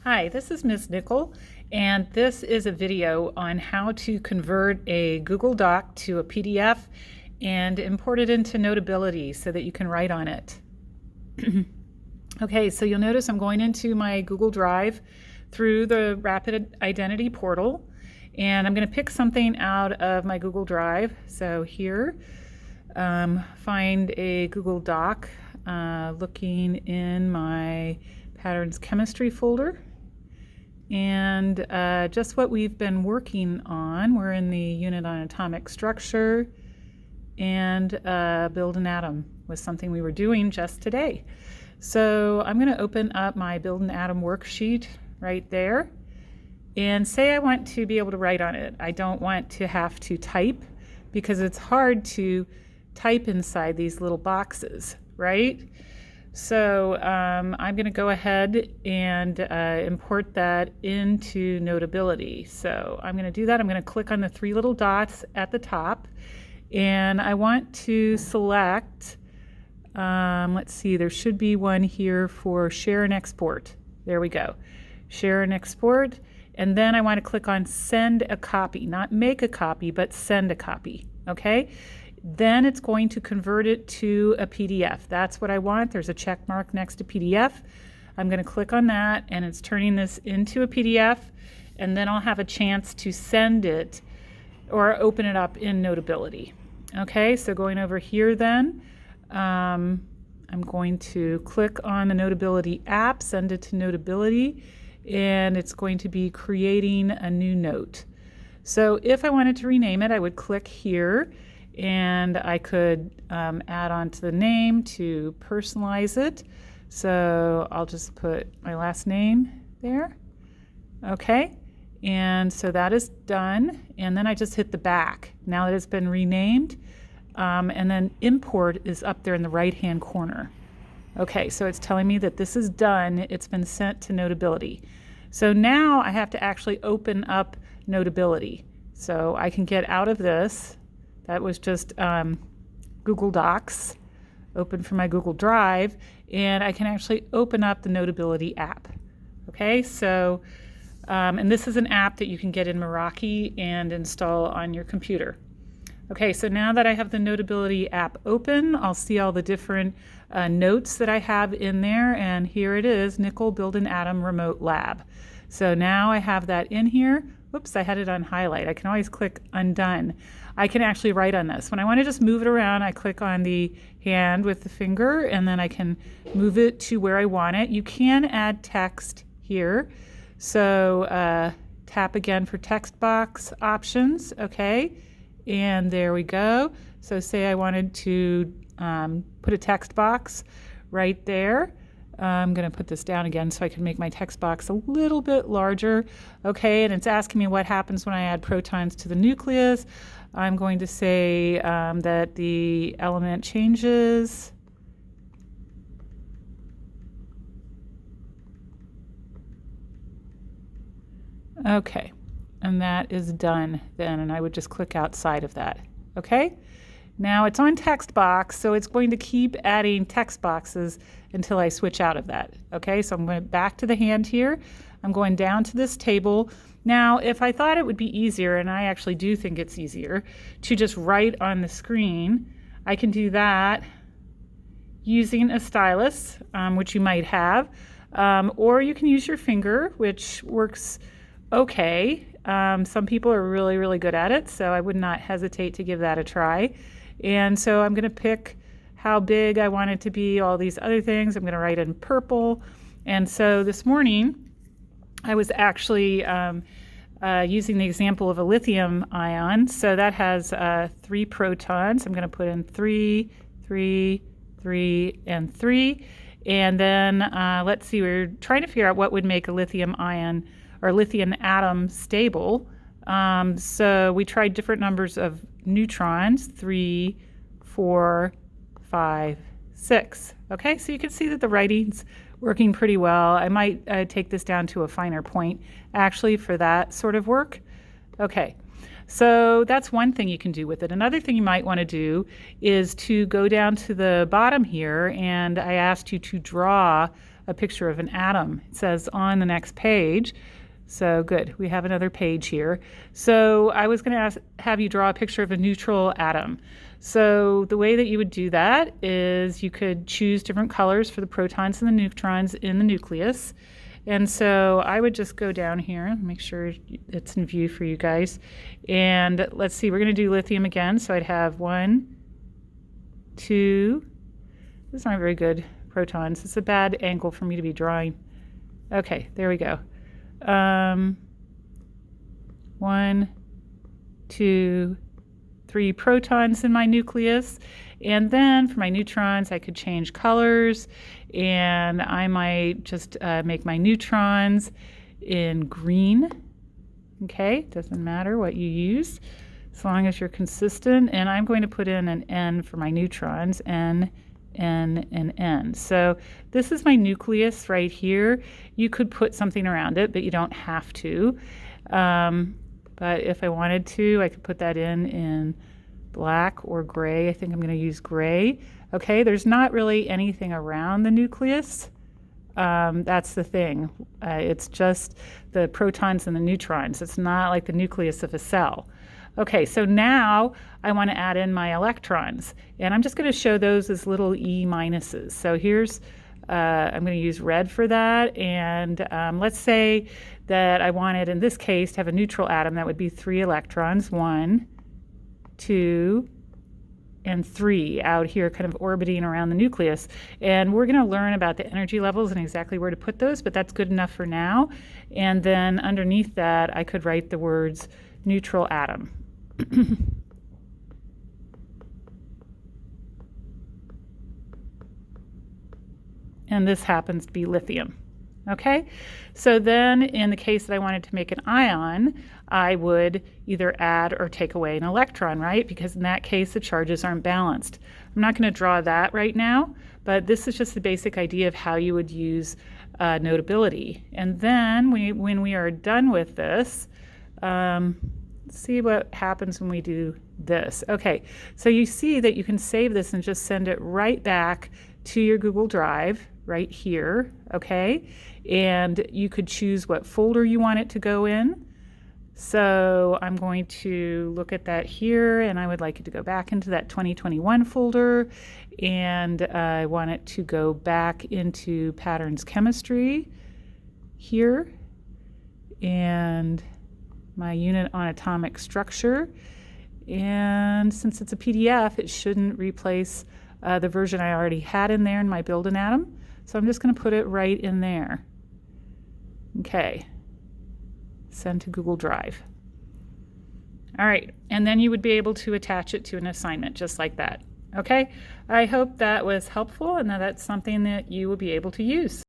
Hi, this is Ms. Nickel, and this is a video on how to convert a Google Doc to a PDF and import it into Notability so that you can write on it. Okay, so you'll notice I'm going into my Google Drive through the Rapid Identity portal, and I'm going to pick something out of my Google Drive. So here, find a Google Doc, looking in my Patterns Chemistry folder. And just what we've been working on, we're in the unit on atomic structure, and build an atom was something we were doing just today. So I'm going to open up my build an atom worksheet right there and say I want to be able to write on it. I don't want to have to type because it's hard to type inside these little boxes, right? So I'm going to go ahead and import that into Notability. So I'm going to do that. I'm going to click on the three little dots at the top, and I want to select, let's see, there should be one here for share and export. There we go. Share and export. And then I want to click on send a copy, not make a copy, but send a copy. Okay. Then it's going to convert it to a PDF. That's what I want. There's a check mark next to PDF. I'm going to click on that, and it's turning this into a PDF, and then I'll have a chance to send it or open it up in Notability. Okay, so going over here then, I'm going to click on the Notability app, send it to Notability, and it's going to be creating a new note. So if I wanted to rename it, I would click here, and I could add on to the name to personalize it. So I'll just put my last name there. Okay, and so that is done. And then I just hit the back now that it's been renamed. And then import is up there in the right-hand corner. Okay, so it's telling me that this is done. It's been sent to Notability. So now I have to actually open up Notability. So I can get out of this. That was just Google Docs, open from my Google Drive, and I can actually open up the Notability app. Okay, so, and this is an app that you can get in Meraki and install on your computer. Okay, so now that I have the Notability app open, I'll see all the different notes that I have in there, and here it is, Nickel Build an Atom Remote Lab. So now I have that in here. Whoops, I had it on highlight. I can always click undone. I can actually write on this. When I want to just move it around, I click on the hand with the finger, and then I can move it to where I want it. You can add text here. So tap again for text box options, okay? And there we go. So say I wanted to put a text box right there. I'm going to put this down again so I can make my text box a little bit larger. Okay, and it's asking me what happens when I add protons to the nucleus. I'm going to say that the element changes. Okay, and that is done then, and I would just click outside of that. Okay, now it's on text box, so it's going to keep adding text boxes until I switch out of that. Okay, so I'm going back to the hand here. I'm going down to this table. Now, if I thought it would be easier, and I actually do think it's easier, to just write on the screen, I can do that using a stylus, which you might have, or you can use your finger, which works okay. Some people are really, really good at it, so I would not hesitate to give that a try. And so I'm going to pick how big I want it to be, all these other things. I'm going to write in purple. And so this morning, I was actually using the example of a lithium ion. So that has 3 protons. I'm going to put in 3, 3, 3, and 3. And then let's see, we're trying to figure out what would make a lithium ion or lithium atom stable. So we tried different numbers of neutrons, 3, 4, 5, 6. Okay, so you can see that the writing's working pretty well. I might take this down to a finer point actually for that sort of work. Okay, so that's one thing you can do with it. Another thing you might want to do is to go down to the bottom here, and I asked you to draw a picture of an atom. It says on the next page. So good, we have another page here. So I was going to have you draw a picture of a neutral atom. So the way that you would do that is you could choose different colors for the protons and the neutrons in the nucleus. And so I would just go down here, make sure it's in view for you guys. And let's see, we're going to do lithium again. So I'd have 1, 2, these aren't very good protons. It's a bad angle for me to be drawing. Okay, there we go. 1, 2, 3 protons in my nucleus. And then for my neutrons, I could change colors, and I might just make my neutrons in green. Okay, doesn't matter what you use, as long as you're consistent. And I'm going to put in an N for my neutrons, N, N, and N. So this is my nucleus right here. You could put something around it, but you don't have to. But if I wanted to, I could put that in black or gray. I think I'm going to use gray. Okay, there's not really anything around the nucleus. That's the thing. It's just the protons and the neutrons. It's not like the nucleus of a cell. Okay, so now I want to add in my electrons, and I'm just going to show those as little E minuses. So here's, I'm going to use red for that, and let's say that I wanted, in this case, to have a neutral atom. That would be 3 electrons, 1, 2, and 3 out here kind of orbiting around the nucleus. And we're going to learn about the energy levels and exactly where to put those, but that's good enough for now. And then underneath that, I could write the words neutral atom. And this happens to be lithium. Okay, so then in the case that I wanted to make an ion, I would either add or take away an electron, right? Because in that case, the charges aren't balanced. I'm not going to draw that right now, but this is just the basic idea of how you would use notability. And then when we are done with this, let's see what happens when we do this. Okay, so you see that you can save this and just send it right back to your Google Drive right here, okay? And you could choose what folder you want it to go in. So I'm going to look at that here, and I would like it to go back into that 2021 folder, and I want it to go back into patterns chemistry here, and my unit on atomic structure. And since it's a PDF, it shouldn't replace the version I already had in there in my build an atom. So I'm just going to put it right in there. Okay, send to Google Drive. All right, and then you would be able to attach it to an assignment just like that. Okay, I hope that was helpful and that that's something that you will be able to use.